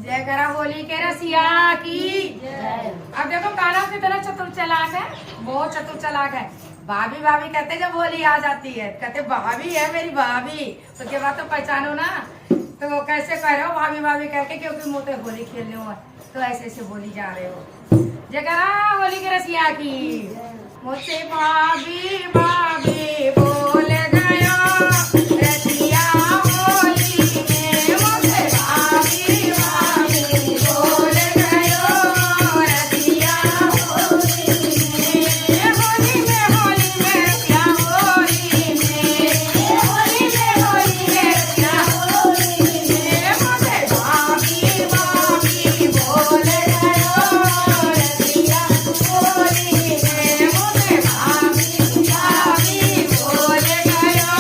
जय करा होली के रसिया की। अब देखो कान्हा कितना चतुर चालाक है, बहुत चतुर चालाक है। भाभी भाभी कहते जब होली आ जाती है कहते भाभी है मेरी भाभी, उसके बाद तो पहचानो ना। तो कैसे कह रहे हो भाभी भाभी कह के, क्योंकि मुँह पे होली खेलने हो तो ऐसे ऐसे बोली जा रहे हो। जय करा होली के रसिया की। मुझसे भाभी भाभी बोल गयो रसिया होली में, मुझसे भाभी भाभी बोल गयो रसिया होली में। होली में रसिया होली में, होली में रसिया होली में। मुझसे भाभी भाभी बोल गयो रसिया होली में, मुझसे भाभी भाभी बोल गयो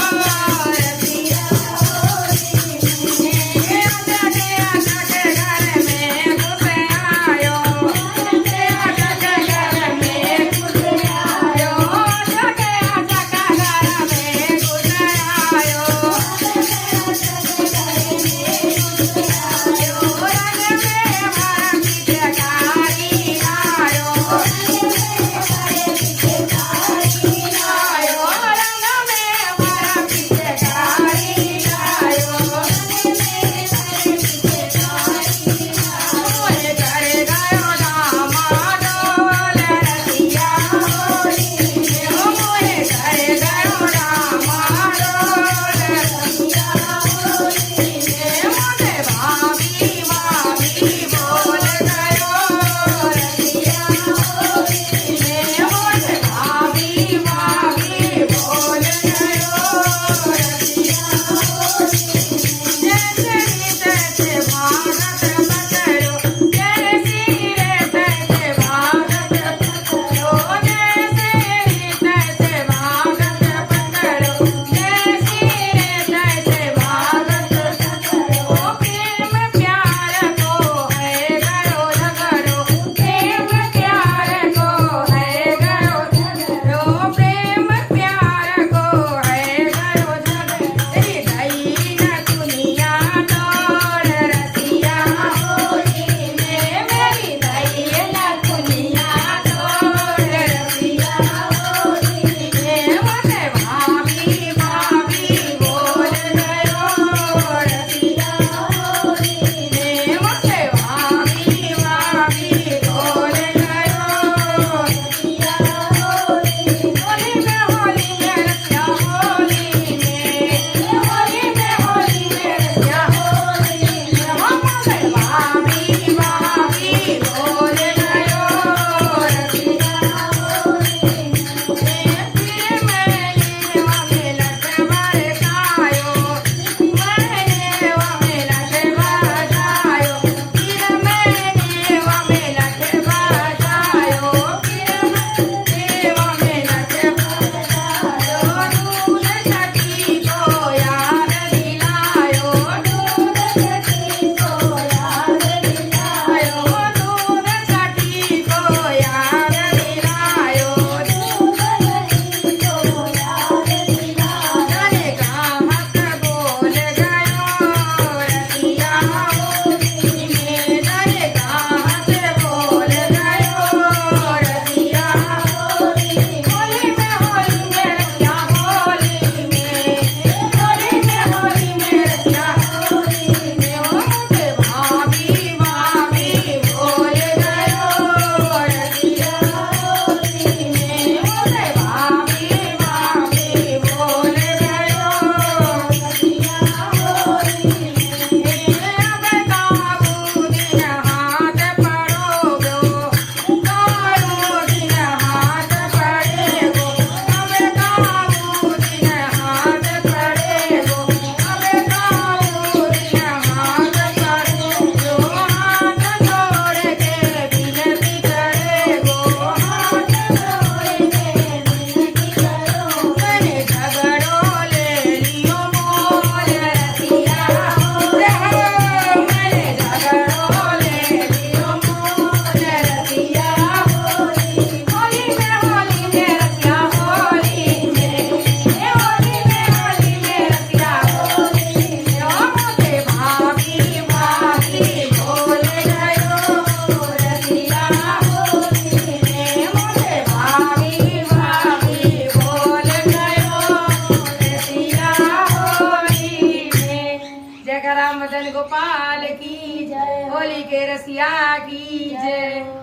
मदन गोपाल की जय, होली के रसिया की जय।